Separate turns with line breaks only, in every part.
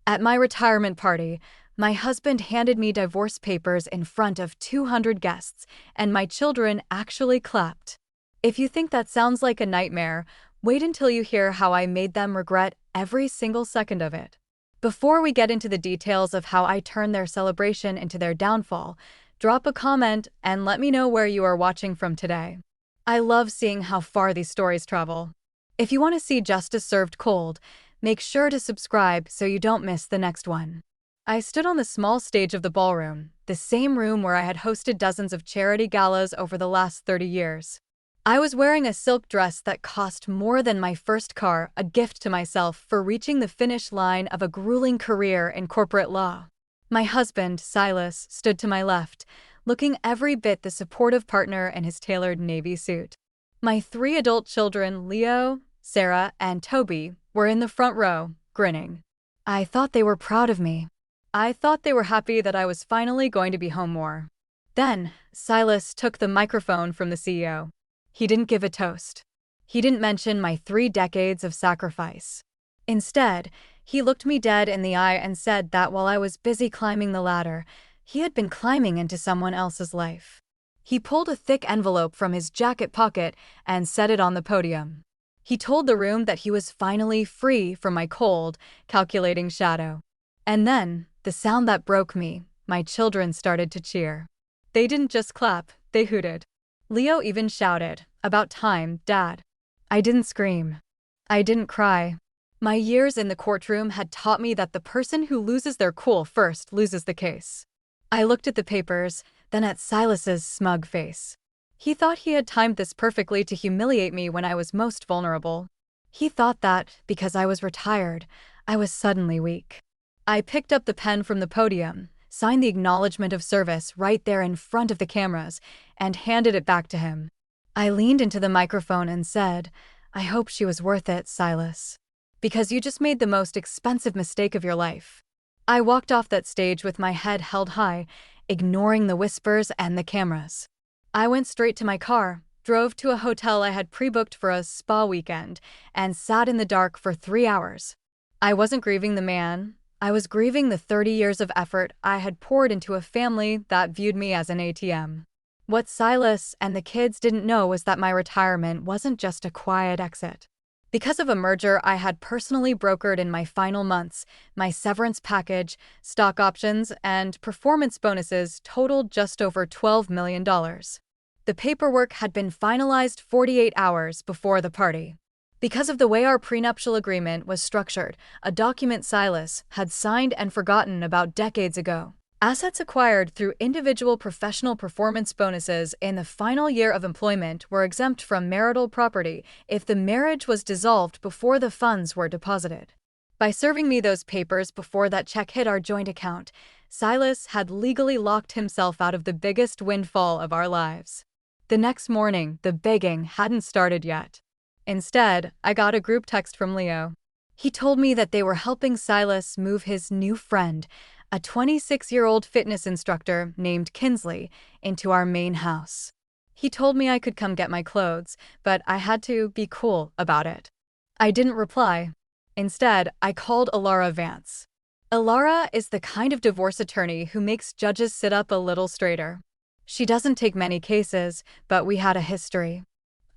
At my retirement party, my husband handed me divorce papers in front of 200 guests, and my children actually clapped. If you think that sounds like a nightmare, wait until you hear how I made them regret every single second of it. Before we get into the details of how I turned their celebration into their downfall, drop a comment and let me know where you are watching from today. I love seeing how far these stories travel. If you want to see justice served cold, make sure to subscribe so you don't miss the next one. I stood on the small stage of the ballroom, the same room where I had hosted dozens of charity galas over the last 30 years. I was wearing a silk dress that cost more than my first car, a gift to myself for reaching the finish line of a grueling career in corporate law. My husband, Silas, stood to my left, looking every bit the supportive partner in his tailored navy suit. My 3 adult children, Leo, Sarah, and Toby, were in the front row, grinning. I thought they were proud of me. I thought they were happy that I was finally going to be home more. Then, Silas took the microphone from the CEO. He didn't give a toast. He didn't mention my 3 decades of sacrifice. Instead, he looked me dead in the eye and said that while I was busy climbing the ladder, he had been climbing into someone else's life. He pulled a thick envelope from his jacket pocket and set it on the podium. He told the room that he was finally free from my cold, calculating shadow. And then, the sound that broke me, my children started to cheer. They didn't just clap, they hooted. Leo even shouted, "About time, Dad." I didn't scream. I didn't cry. My years in the courtroom had taught me that the person who loses their cool first loses the case. I looked at the papers, then at Silas's smug face. He thought he had timed this perfectly to humiliate me when I was most vulnerable. He thought that, because I was retired, I was suddenly weak. I picked up the pen from the podium, signed the acknowledgement of service right there in front of the cameras, and handed it back to him. I leaned into the microphone and said, "I hope she was worth it, Silas. Because you just made the most expensive mistake of your life." I walked off that stage with my head held high, ignoring the whispers and the cameras. I went straight to my car, drove to a hotel I had pre-booked for a spa weekend, and sat in the dark for 3 hours. I wasn't grieving the man. I was grieving the 30 years of effort I had poured into a family that viewed me as an ATM. What Silas and the kids didn't know was that my retirement wasn't just a quiet exit. Because of a merger I had personally brokered in my final months, my severance package, stock options, and performance bonuses totaled just over $12 million. The paperwork had been finalized 48 hours before the party. Because of the way our prenuptial agreement was structured, a document Silas had signed and forgotten about decades ago. Assets acquired through individual professional performance bonuses in the final year of employment were exempt from marital property if the marriage was dissolved before the funds were deposited. By serving me those papers before that check hit our joint account, Silas had legally locked himself out of the biggest windfall of our lives. The next morning, the begging hadn't started yet. Instead, I got a group text from Leo. He told me that they were helping Silas move his new friend, a 26-year-old fitness instructor named Kinsley, into our main house. He told me I could come get my clothes, but I had to be cool about it. I didn't reply. Instead, I called Alara Vance. Alara is the kind of divorce attorney who makes judges sit up a little straighter. She doesn't take many cases, but we had a history.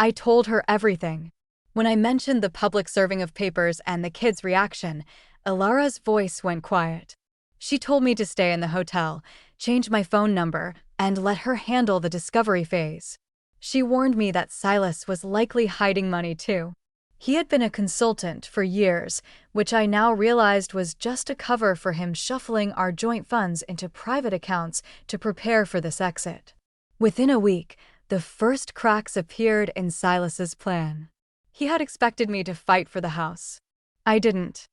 I told her everything. When I mentioned the public serving of papers and the kids' reaction, Alara's voice went quiet. She told me to stay in the hotel, change my phone number, and let her handle the discovery phase. She warned me that Silas was likely hiding money too. He had been a consultant for years, which I now realized was just a cover for him shuffling our joint funds into private accounts to prepare for this exit. Within a week, the first cracks appeared in Silas's plan. He had expected me to fight for the house. I didn't.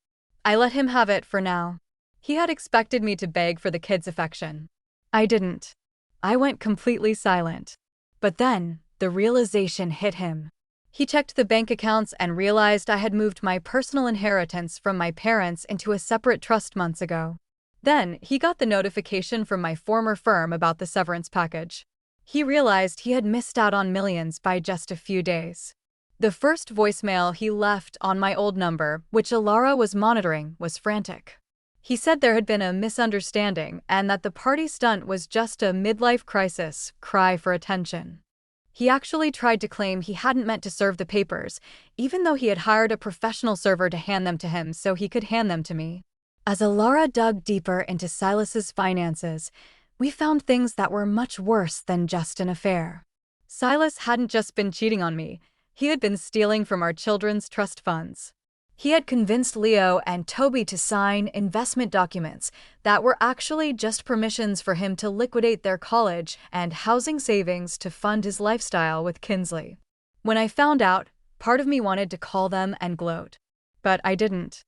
I let him have it for now. He had expected me to beg for the kids' affection. I didn't. I went completely silent. But then, the realization hit him. He checked the bank accounts and realized I had moved my personal inheritance from my parents into a separate trust months ago. Then, he got the notification from my former firm about the severance package. He realized he had missed out on millions by just a few days. The first voicemail he left on my old number, which Alara was monitoring, was frantic. He said there had been a misunderstanding and that the party stunt was just a midlife crisis cry for attention. He actually tried to claim he hadn't meant to serve the papers, even though he had hired a professional server to hand them to him so he could hand them to me. As Alara dug deeper into Silas's finances, we found things that were much worse than just an affair. Silas hadn't just been cheating on me, he had been stealing from our children's trust funds. He had convinced Leo and Toby to sign investment documents that were actually just permissions for him to liquidate their college and housing savings to fund his lifestyle with Kinsley. When I found out, part of me wanted to call them and gloat. But I didn't.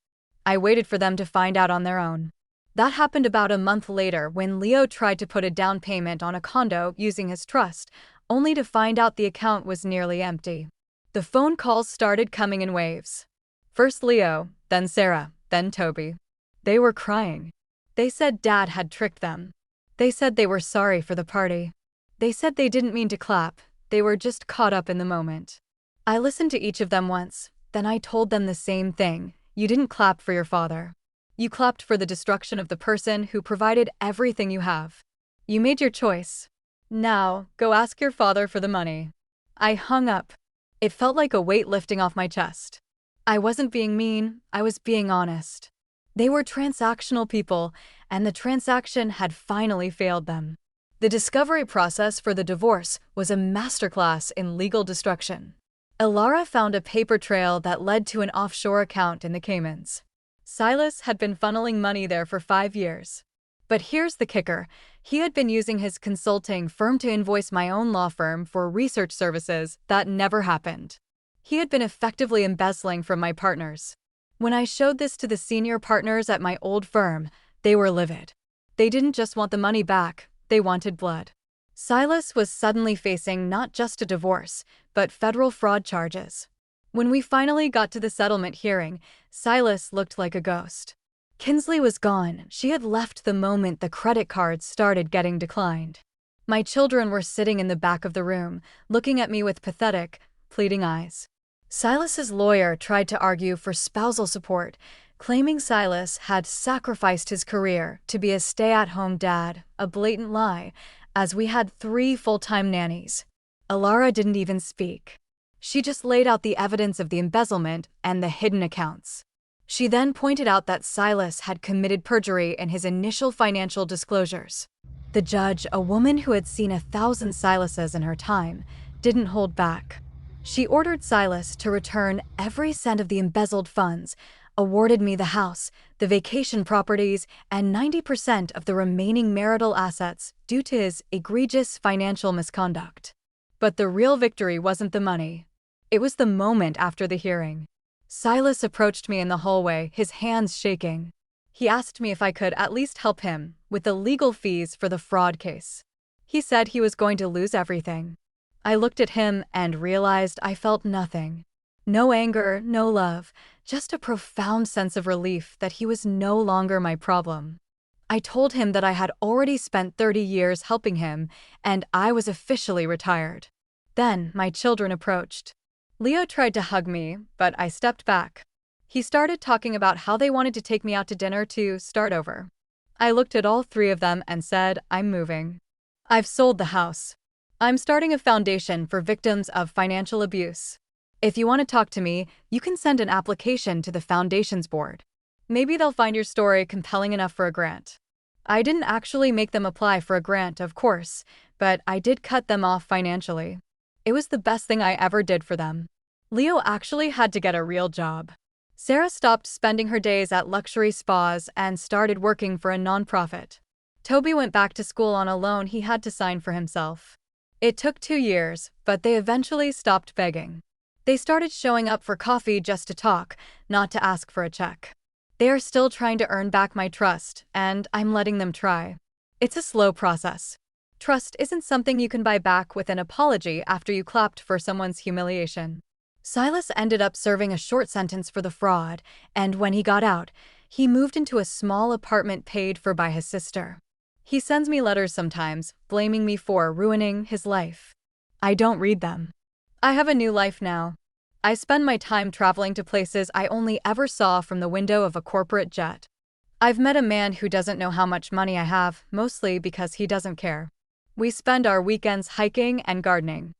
I waited for them to find out on their own. That happened about a month later when Leo tried to put a down payment on a condo using his trust, only to find out the account was nearly empty. The phone calls started coming in waves. First Leo, then Sarah, then Toby. They were crying. They said Dad had tricked them. They said they were sorry for the party. They said they didn't mean to clap, they were just caught up in the moment. I listened to each of them once, then I told them the same thing. You didn't clap for your father. You clapped for the destruction of the person who provided everything you have. You made your choice. Now, go ask your father for the money. I hung up. It felt like a weight lifting off my chest. I wasn't being mean, I was being honest. They were transactional people, and the transaction had finally failed them. The discovery process for the divorce was a masterclass in legal destruction. Alara found a paper trail that led to an offshore account in the Caymans. Silas had been funneling money there for 5 years. But here's the kicker. He had been using his consulting firm to invoice my own law firm for research services that never happened. He had been effectively embezzling from my partners. When I showed this to the senior partners at my old firm, they were livid. They didn't just want the money back, they wanted blood. Silas was suddenly facing not just a divorce, but federal fraud charges. When we finally got to the settlement hearing, Silas looked like a ghost. Kinsley was gone. She had left the moment the credit cards started getting declined. My children were sitting in the back of the room, looking at me with pathetic, pleading eyes. Silas's lawyer tried to argue for spousal support, claiming Silas had sacrificed his career to be a stay-at-home dad, a blatant lie, as we had 3 full-time nannies. Alara didn't even speak. She just laid out the evidence of the embezzlement and the hidden accounts. She then pointed out that Silas had committed perjury in his initial financial disclosures. The judge, a woman who had seen 1,000 Silases in her time, didn't hold back. She ordered Silas to return every cent of the embezzled funds, awarded me the house, the vacation properties, and 90% of the remaining marital assets due to his egregious financial misconduct. But the real victory wasn't the money. It was the moment after the hearing. Silas approached me in the hallway, his hands shaking. He asked me if I could at least help him with the legal fees for the fraud case. He said he was going to lose everything. I looked at him and realized I felt nothing. No anger, no love, just a profound sense of relief that he was no longer my problem. I told him that I had already spent 30 years helping him, and I was officially retired. Then my children approached. Leo tried to hug me, but I stepped back. He started talking about how they wanted to take me out to dinner to start over. I looked at all 3 of them and said, I'm moving. I've sold the house. I'm starting a foundation for victims of financial abuse. If you want to talk to me, you can send an application to the foundation's board. Maybe they'll find your story compelling enough for a grant. I didn't actually make them apply for a grant, of course, but I did cut them off financially. It was the best thing I ever did for them. Leo actually had to get a real job. Sarah stopped spending her days at luxury spas and started working for a nonprofit. Toby went back to school on a loan he had to sign for himself. It took 2 years, but they eventually stopped begging. They started showing up for coffee just to talk, not to ask for a check. They are still trying to earn back my trust, and I'm letting them try. It's a slow process. Trust isn't something you can buy back with an apology after you clapped for someone's humiliation. Silas ended up serving a short sentence for the fraud, and when he got out, he moved into a small apartment paid for by his sister. He sends me letters sometimes, blaming me for ruining his life. I don't read them. I have a new life now. I spend my time traveling to places I only ever saw from the window of a corporate jet. I've met a man who doesn't know how much money I have, mostly because he doesn't care. We spend our weekends hiking and gardening.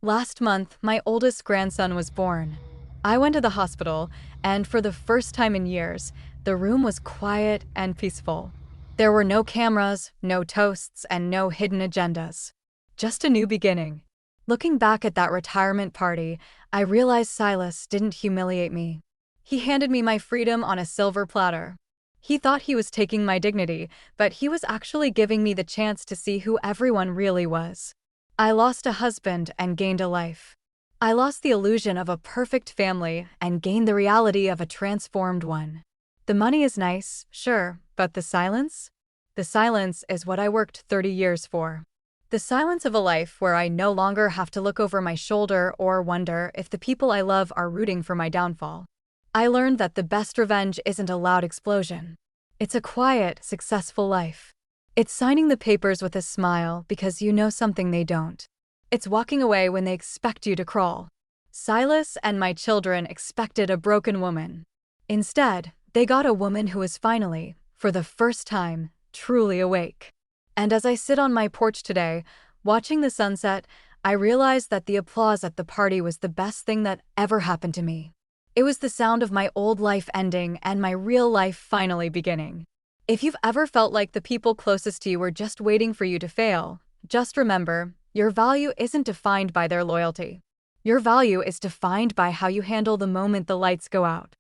Last month, my oldest grandson was born. I went to the hospital, and for the first time in years, the room was quiet and peaceful. There were no cameras, no toasts, and no hidden agendas. Just a new beginning. Looking back at that retirement party, I realized Silas didn't humiliate me. He handed me my freedom on a silver platter. He thought he was taking my dignity, but he was actually giving me the chance to see who everyone really was. I lost a husband and gained a life. I lost the illusion of a perfect family and gained the reality of a transformed one. The money is nice, sure, but the silence? The silence is what I worked 30 years for. The silence of a life where I no longer have to look over my shoulder or wonder if the people I love are rooting for my downfall. I learned that the best revenge isn't a loud explosion. It's a quiet, successful life. It's signing the papers with a smile because you know something they don't. It's walking away when they expect you to crawl. Silas and my children expected a broken woman. Instead, they got a woman who is finally, for the first time, truly awake. And as I sit on my porch today, watching the sunset, I realize that the applause at the party was the best thing that ever happened to me. It was the sound of my old life ending and my real life finally beginning. If you've ever felt like the people closest to you were just waiting for you to fail, just remember, your value isn't defined by their loyalty. Your value is defined by how you handle the moment the lights go out.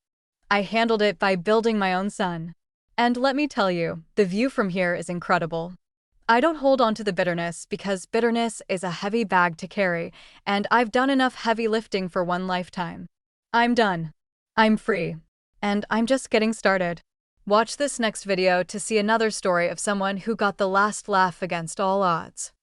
I handled it by building my own sun. And let me tell you, the view from here is incredible. I don't hold on to the bitterness because bitterness is a heavy bag to carry, and I've done enough heavy lifting for one lifetime. I'm done. I'm free. And I'm just getting started. Watch this next video to see another story of someone who got the last laugh against all odds.